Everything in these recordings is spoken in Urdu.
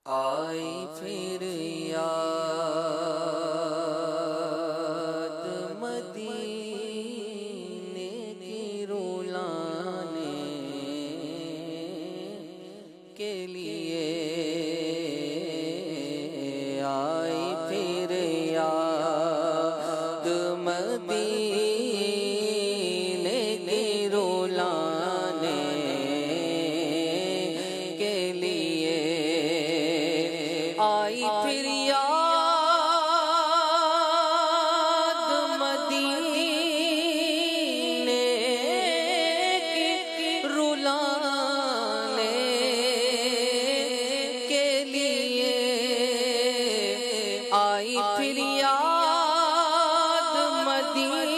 آئی پھر یاد مدینے کی رولانے کے لیے، آئی پھر یاد مدینے کی رولانے کے لیے، آئی پھر یاد مدینے کی رولانے کے لیے، آئی پھر یاد مدینے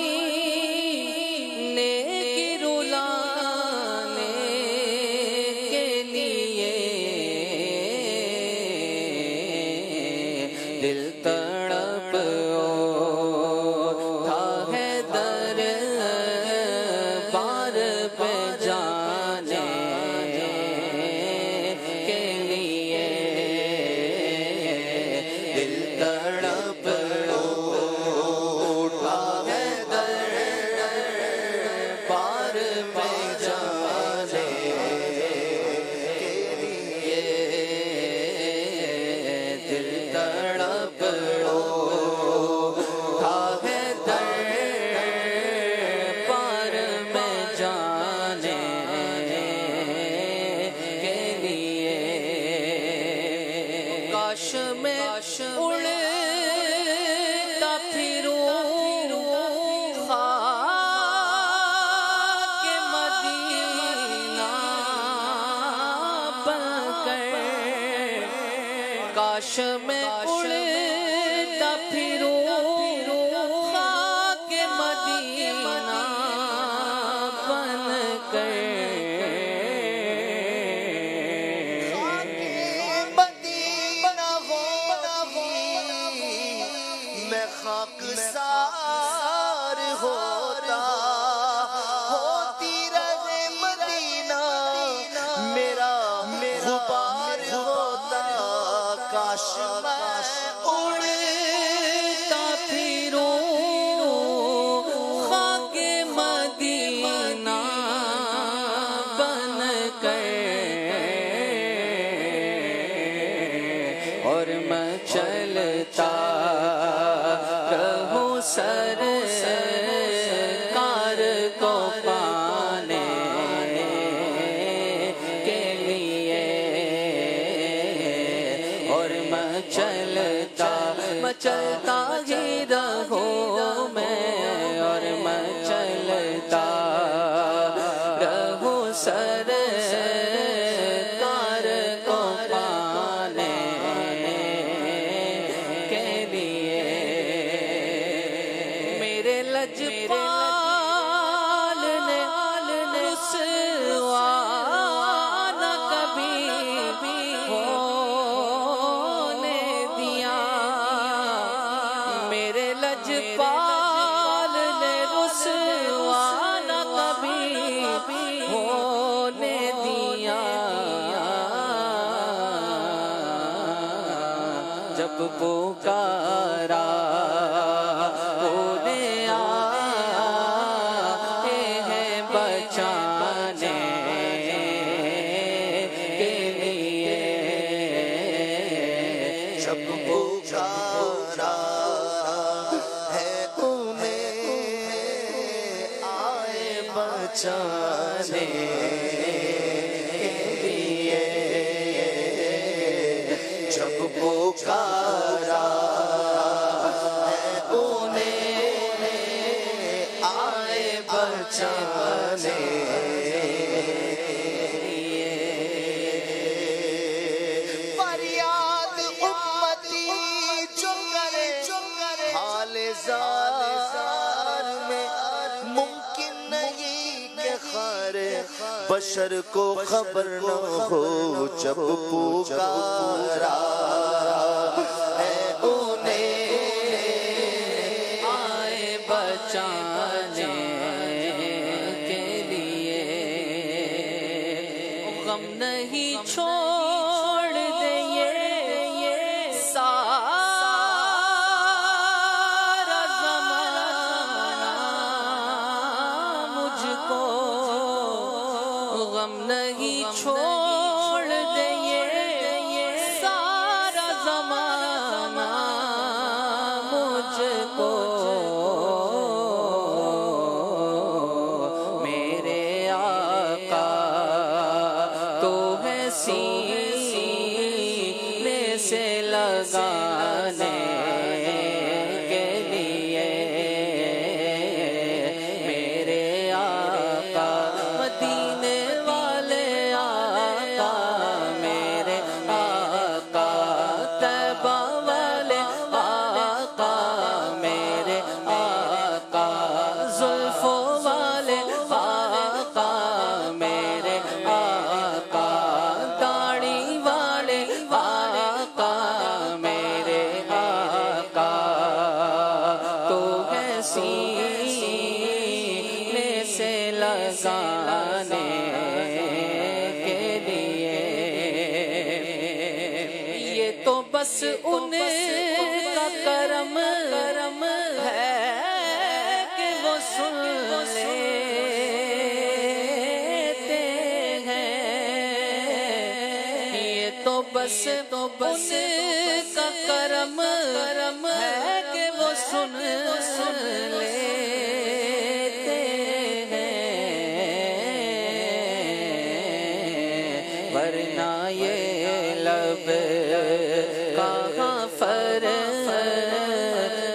کی رولانے کے لیے، دل تڑپ اٹھا ہے در بار پہ جانے کے لیے، دل تڑپ اٹھا ہے در بار پہ جانے کے لیے، دل تڑپ اٹھا ہے در بار میں جانے کے لیے، کاش میں اڑتا پھروں خاک مدینہ بن کر، کاش میں اڑتا پھروں خاک مدینہ بن کر، مدینہ ہوتی میں خاکسار ہوتا، ہوتی رہے مدینہ میرا غبار ہوتا، کاش میں اڑتا پھروں خاک مدینہ بن کر، اور میں چلتا رہوں سرکار کو پانے کے لیے، اور میں چلتا ہی رہوں میں، اور میں چلتا رہوں سرکار کو پانے کے لیے، میرے لجپال نے رسوا نہ کبھی ہونے دیا، میرے لجپال نے رسوا نہ کبھی ہونے دیا، جب پکارا ہونے آئے ہیں بچانے کے لیے، جب پکارا ہے انہیں آئے بچانے کے لیے، جب پکارا ہے انہیں آئے بچانے فریاد امتی جو کرے حال زار میں، ممکن نہیں کہ خیر بشر کو خبر نہ ہو، جب پکارا ہے انہیں آئے بچانے کے لیے، غم نہیں چھوڑ دے یہ لگانے کے لیے میرے آقا مدینے والے آقا میرے آقا طیبہ والے آقا میرے آقا زلفوں والے آقا میرے آقا داڑھی والے آقا میرے آقا تو ہے سینے سے لگانے کے لیے یہ تو بس ان کا کرم ہے کہ وہ سن لیتے ہیں یہ تو بس کا کرم ہے کہ وہ سن لیتے ہیں ورنہ یہ لب کہاں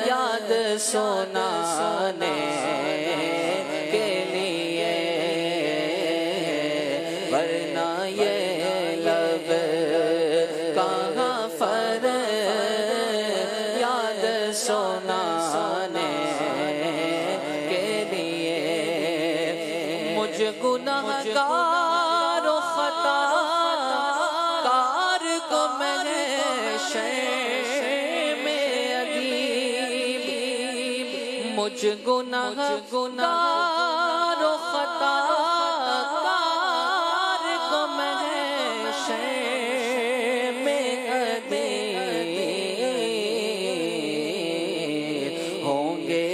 یاد سنانے کے لیے ورنہ یہ لب کہاں یاد سنانے کے لیے مجھ گنہگار و خطا کار کو محشر میں ادیب مجھ گنہگار و خطا کار کو محشر میں ادیب ہوں گے